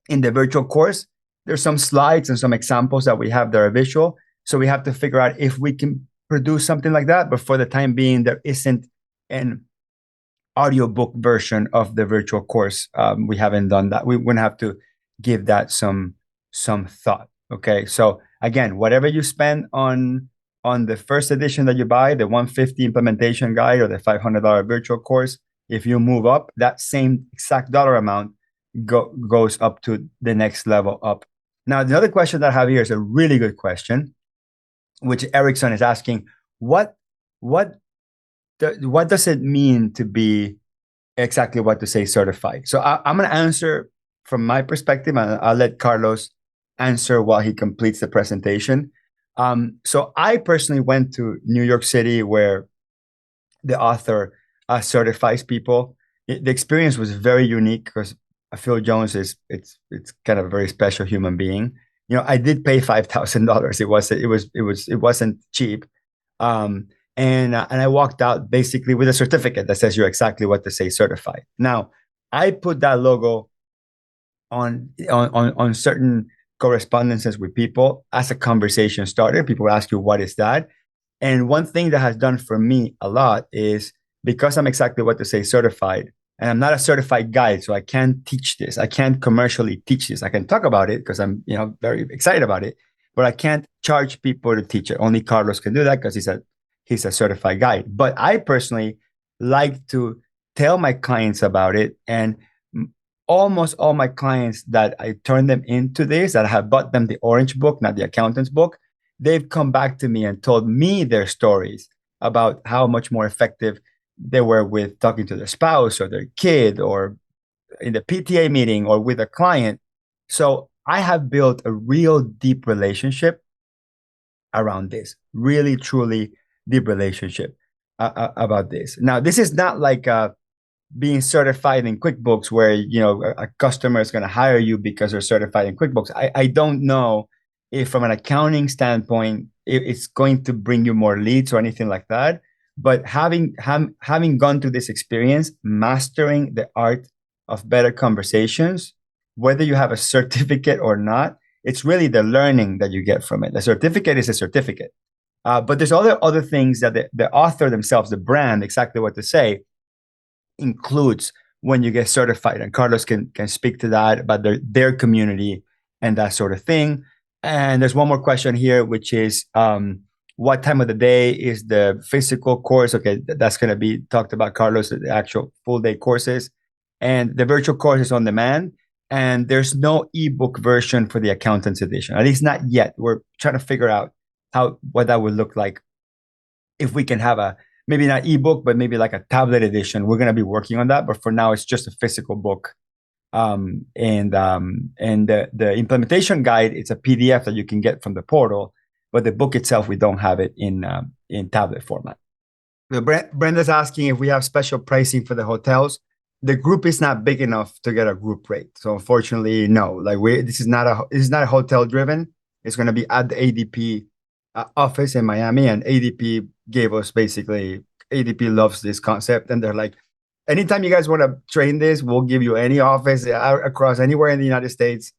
in the virtual course. There's some slides and some examples that we have that are visual. So we have to figure out if we can produce something like that. But for the time being, there isn't an audiobook version of the virtual course. We haven't done that. We're going to have to give that some thought. Okay. So again, whatever you spend on the first edition that you buy, the $150 implementation guide or the $500 virtual course, if you move up, that same exact dollar amount goes up to the next level up. Now, the other question that I have here is a really good question, which Erickson is asking, what does it mean to be Exactly What to Say certified? So I'm going to answer from my perspective, and I'll let Carlos answer while he completes the presentation. So I personally went to New York City, where the author certifies people. The experience was very unique because Phil Jones it's kind of a very special human being. You know, I did pay $5,000. It wasn't cheap. And I walked out basically with a certificate that says you're Exactly What to Say certified. Now, I put that logo on certain correspondences with people as a conversation starter. People ask you, what is that? And one thing that has done for me a lot is, because I'm Exactly What to Say certified, and I'm not a certified guide, so I can't teach this. I can't commercially teach this. I can talk about it because I'm, very excited about it, but I can't charge people to teach it. Only Carlos can do that because he's a certified guide. But I personally like to tell my clients about it, and almost all my clients that I turn them into this, that I have bought them the orange book, not the accountant's book, they've come back to me and told me their stories about how much more effective they were with talking to their spouse or their kid or in the PTA meeting or with a client. So I have built a real deep relationship around this, really, truly deep relationship about this. Now, this is not like being certified in QuickBooks where, a customer is going to hire you because they're certified in QuickBooks. I don't know if from an accounting standpoint, it's going to bring you more leads or anything like that. But having gone through this experience, mastering the art of better conversations, whether you have a certificate or not, it's really the learning that you get from it. The certificate is a certificate. But there's other things that the author themselves, the brand, Exactly What to Say, includes when you get certified. And Carlos can speak to that about their community and that sort of thing. And there's one more question here, which is what time of the day is the physical course? Okay, that's going to be talked about, Carlos, the actual full day courses. And the virtual course is on demand. And there's no ebook version for the accountant's edition, at least not yet. We're trying to figure out what that would look like if we can have a maybe not ebook, but maybe like a tablet edition. We're going to be working on that, but for now, it's just a physical book. And the implementation guide, it's a PDF that you can get from the portal, but the book itself, we don't have it in tablet format. Brenda's asking if we have special pricing for the hotels. The group is not big enough to get a group rate, so unfortunately, no. Like this is not a hotel driven. It's going to be at the ADP office in Miami, and ADP gave us basically, ADP loves this concept, and they're like, anytime you guys want to train this, we'll give you any office across anywhere in the United States.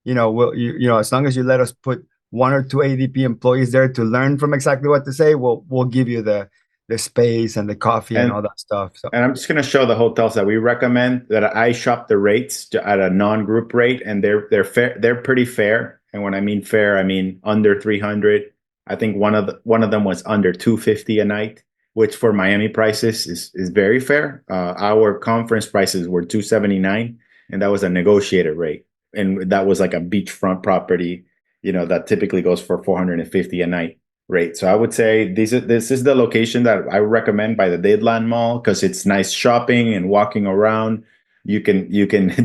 As long as you let us put 1 or 2 ADP employees there to learn from exactly what to say, we'll give you the space and the coffee and all that stuff. So. And I'm just going to show the hotels that we recommend. That I shop the rates at a non-group rate, and they're fair. They're pretty fair. And when I mean fair, I mean under 300. I think one of them was under 250 a night, which for Miami prices is very fair. Our conference prices were 279, and that was a negotiated rate. And that was like a beachfront property, that typically goes for 450 a night rate. So I would say this is the location that I recommend by the Dadeland Mall, because it's nice shopping and walking around. You can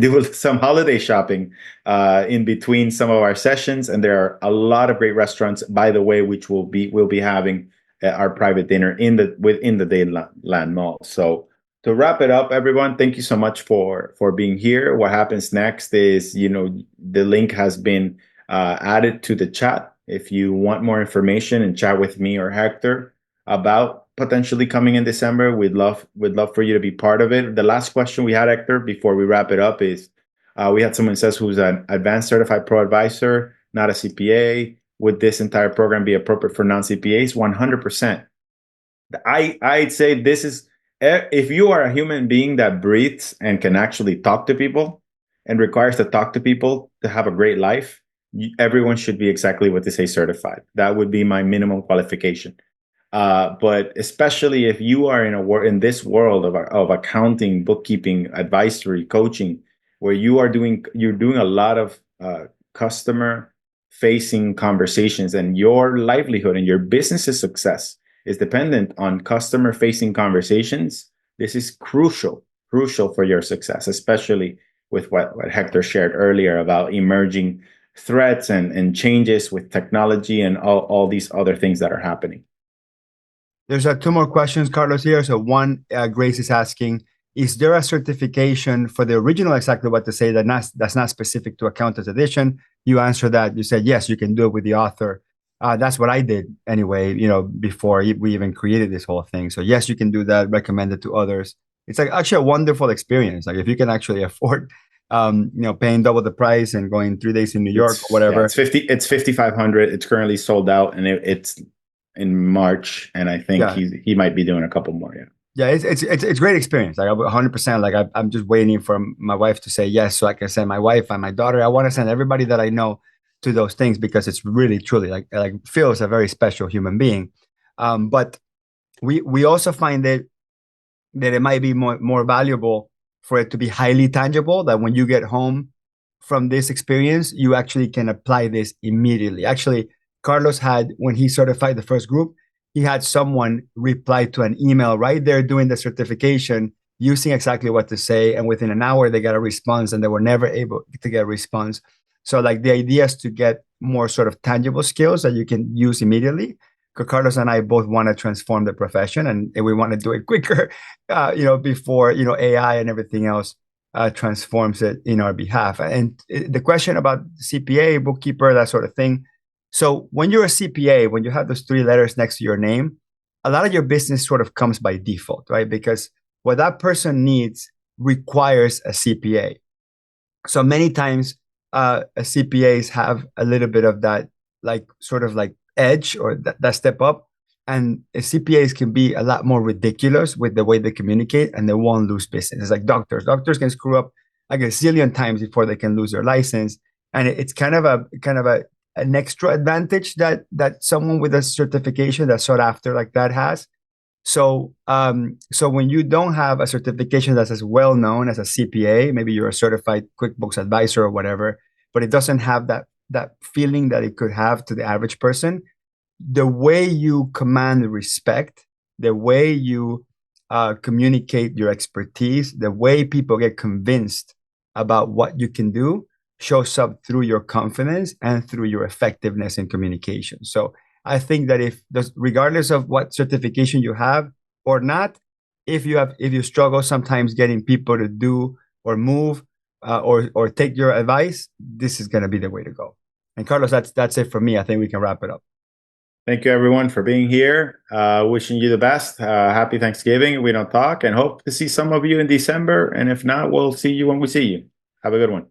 do some holiday shopping in between some of our sessions, and there are a lot of great restaurants, by the way, which we'll be having our private dinner within the Dadeland Mall. So to wrap it up, everyone, thank you so much for being here. What happens next is, the link has been added to the chat. If you want more information and chat with me or Hector about potentially coming in December, we'd love for you to be part of it. The last question we had, Hector, before we wrap it up is, we had someone says who's an advanced certified ProAdvisor, not a CPA. Would this entire program be appropriate for non-CPAs? 100%. I'd say this is, if you are a human being that breathes and can actually talk to people and requires to talk to people to have a great life, everyone should be exactly what they say certified. That would be my minimum qualification. But especially if you are in this world of accounting, bookkeeping, advisory, coaching, where you're doing a lot of customer facing conversations, and your livelihood and your business's success is dependent on customer facing conversations, this is crucial for your success, especially with what Hector shared earlier about emerging threats and changes with technology and all these other things that are happening. There's 2 more questions, Carlos, here. So one, Grace is asking, is there a certification for the original exactly what to say that's not specific to Accountant's Edition? You answered that. You said, yes, you can do it with the author. That's what I did anyway, before we even created this whole thing. So yes, you can do that, recommend it to others. It's like actually a wonderful experience. Like if you can actually afford, paying double the price and going 3 days in New York or whatever. Yeah, it's $5,500. It's currently sold out, and it's in March. And I think he might be doing a couple more. Yeah. Yeah, it's great experience. Like 100%. Like I'm just waiting for my wife to say yes, so I can send my wife and my daughter. I want to send everybody that I know to those things, because it's really truly like Phil is a very special human being. But we also find that it might be more valuable for it to be highly tangible, that when you get home from this experience, you actually can apply this immediately. Actually, Carlos had, when he certified the first group, he had someone reply to an email right there doing the certification, using exactly what to say. And within an hour, they got a response, and they were never able to get a response. So like the idea is to get more sort of tangible skills that you can use immediately. Because Carlos and I both want to transform the profession, and we want to do it quicker, before, AI and everything else transforms it in our behalf. And the question about CPA, bookkeeper, that sort of thing. So when you're a CPA, when you have those 3 letters next to your name, a lot of your business sort of comes by default, right? Because what that person needs requires a CPA. So many times CPAs have a little bit of that, like sort of like edge, or that step up. And CPAs can be a lot more ridiculous with the way they communicate, and they won't lose business. It's like doctors. Doctors can screw up like a zillion times before they can lose their license. And it's kind of an extra advantage that someone with a certification that's sought after like that has. So when you don't have a certification that's as well known as a CPA, maybe you're a certified QuickBooks advisor or whatever, but it doesn't have that feeling that it could have to the average person. The way you command respect, the way you communicate your expertise, the way people get convinced about what you can do shows up through your confidence and through your effectiveness in communication. So I think that regardless of what certification you have or not, if you struggle sometimes getting people to do or move or take your advice, this is going to be the way to go. And Carlos, that's it for me. I think we can wrap it up. Thank you, everyone, for being here. Wishing you the best. Happy Thanksgiving. We don't talk, and hope to see some of you in December. And if not, we'll see you when we see you. Have a good one.